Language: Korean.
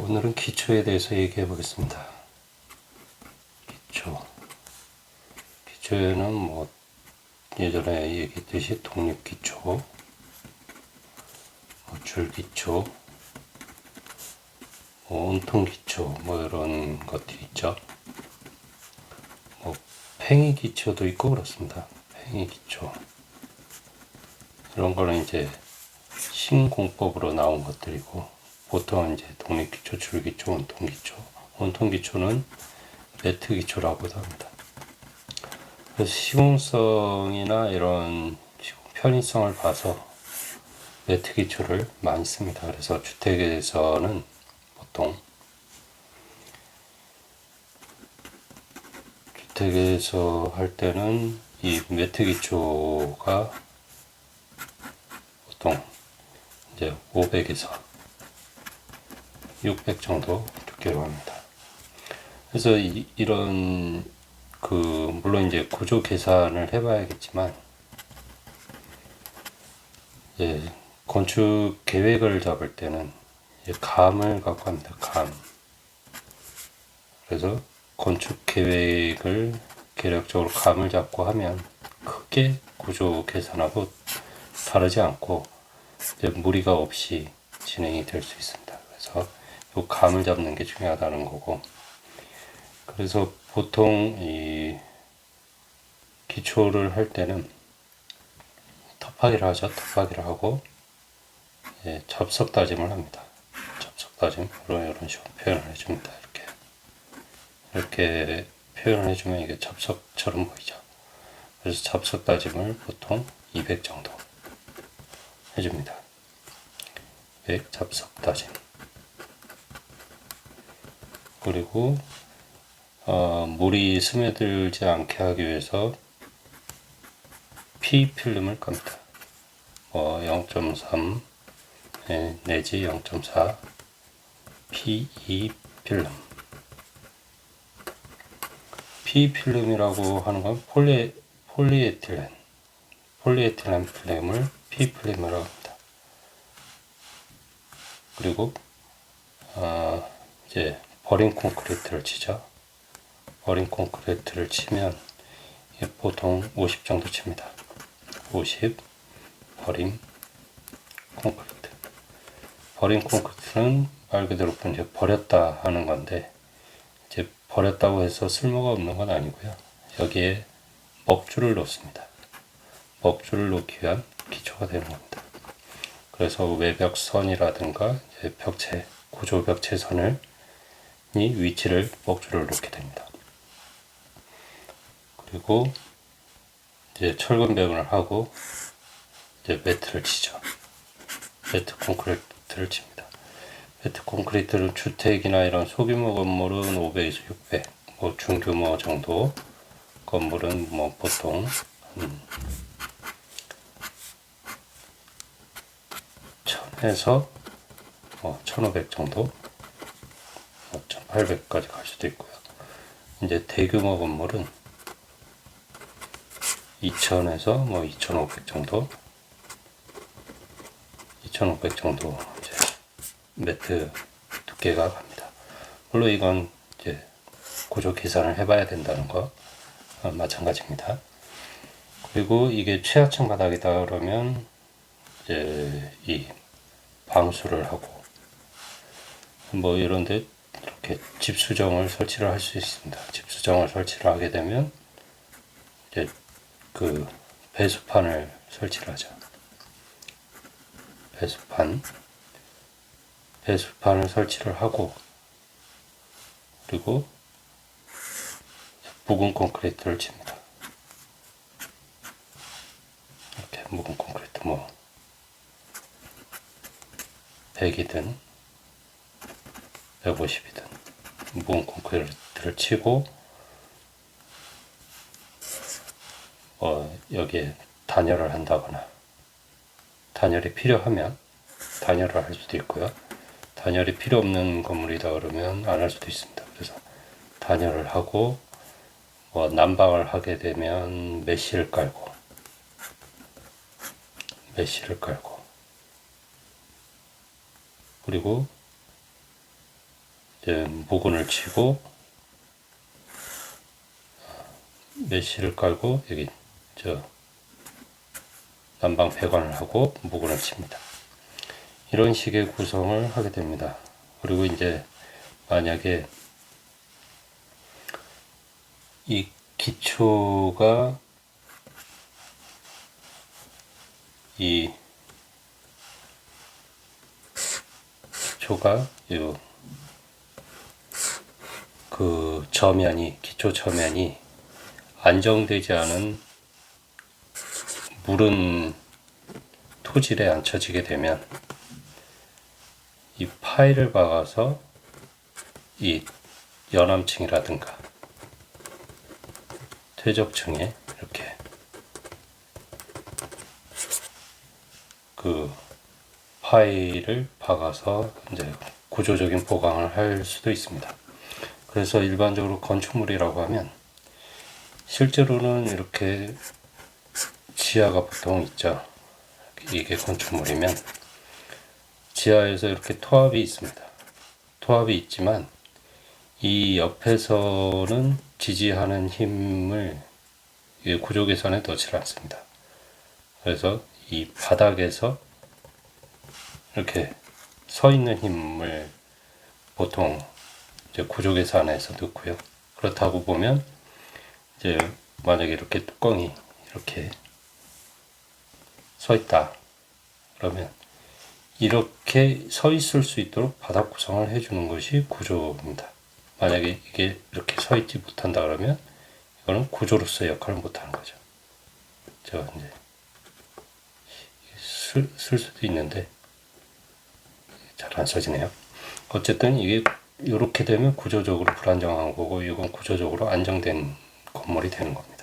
오늘은 기초에 대해서 얘기해 보겠습니다. 기초에는 뭐 예전에 얘기했듯이 독립기초, 줄기초, 온통기초 뭐 이런 것들이 있죠. 팽이기초도 있고 그렇습니다. 팽이기초 이런 거는 이제 신공법으로 나온 것들이고, 보통 이제 독립기초, 줄기초, 온통기초는 매트기초라고도 합니다. 그래서 시공성이나 이런 편의성을 봐서 매트기초를 많이 씁니다. 그래서 주택에서는 보통 주택에서 할 때는 이 매트기초가 보통 이제 500에서 600 정도 두께로 합니다. 그래서 이런 물론 이제 구조 계산을 해봐야겠지만, 건축 계획을 잡을 때는 감을 갖고 합니다. 감. 그래서 건축 계획을 계략적으로 감을 잡고 하면 크게 구조 계산하고 다르지 않고 무리가 없이 진행이 될 수 있습니다. 그래서 이 감을 잡는 게 중요하다는 거고, 그래서 보통 이 기초를 할 때는 덮하기를 하죠. 덮하기를 하고 접석 다짐을 합니다. 접석 다짐, 이런 식으로 표현을 해줍니다. 이렇게 표현을 해주면 이게 접석처럼 보이죠. 그래서 접석 다짐을 보통 200 정도 해줍니다. 200 접석 다짐. 그리고 물이 스며들지 않게 하기 위해서 P필름을 깝니다. 0.3 내지 0.4 PE 필름. P필름이라고 하는 건 폴리에틸렌 필름을 P필름이라고 합니다. 그리고 이제 버린 콘크리트를 치죠. 버린 콘크리트를 치면 보통 50 정도 칩니다. 50 버린 콘크리트. 버린 콘크리트는 말 그대로 이제 버렸다 하는 건데, 이제 버렸다고 해서 쓸모가 없는 건 아니고요. 여기에 먹줄을 놓습니다. 먹줄을 놓기 위한 기초가 되는 겁니다. 그래서 외벽선이라든가 벽체, 구조 벽체선을 위치를 먹줄을 놓게 됩니다. 그리고 이제 철근배관을 하고 이제 매트를 치죠. 매트 콘크리트를 칩니다. 매트 콘크리트는 주택이나 이런 소규모 건물은 500에서 600, 중규모 정도 건물은 보통 1000에서 1500 정도, 1800까지 갈 수도 있고요. 이제 대규모 건물은 2000에서 2500 정도, 2500 정도 이제 매트 두께가 갑니다. 물론 이건 이제 구조 계산을 해봐야 된다는 거 마찬가지입니다. 그리고 이게 최하층 바닥이다 그러면 이제 이 방수를 하고 이런데 이렇게 집수정을 설치를 할 수 있습니다. 집수정을 설치를 하게 되면 이제 배수판을 설치를 하죠. 배수판을 설치를 하고, 그리고 묵은 콘크리트를 칩니다. 이렇게 묵은 콘크리트 100이든 150이든 묵은 콘크리트를 치고, 여기에 단열을 한다거나, 단열이 필요하면 단열을 할 수도 있고요. 단열이 필요 없는 건물이다 그러면 안 할 수도 있습니다. 그래서 단열을 하고, 난방을 하게 되면 메쉬를 깔고, 그리고 이제 모근을 치고 메쉬를 깔고 여기 저 난방 배관을 하고 모근을 칩니다. 이런 식의 구성을 하게 됩니다. 그리고 이제 만약에 이 기초가 이 기초가 그 저면이 기초 저면이 안정되지 않은 물은 토질에 앉혀지게 되면 이 파일을 박아서 이 연암층이라든가 퇴적층에 이렇게 그 파일을 박아서 이제 구조적인 보강을 할 수도 있습니다. 그래서 일반적으로 건축물이라고 하면 실제로는 이렇게 지하가 보통 있죠. 이게 건축물이면 지하에서 이렇게 토합이 있습니다. 토합이 있지만 이 옆에서는 지지하는 힘을 구조 계산에 넣지 않습니다. 그래서 이 바닥에서 이렇게 서 있는 힘을 보통 이제 구조 계산에서 넣고요. 그렇다고 보면 이제 만약에 이렇게 뚜껑이 이렇게 서 있다 그러면 이렇게 서 있을 수 있도록 바닥 구성을 해주는 것이 구조입니다. 만약에 이게 이렇게 서 있지 못한다 그러면 이거는 구조로서의 역할을 못하는 거죠. 제가 이제 쓸 수도 있는데 잘 안 써지네요. 어쨌든 이게 이렇게 되면 구조적으로 불안정한 거고 이건 구조적으로 안정된 건물이 되는 겁니다.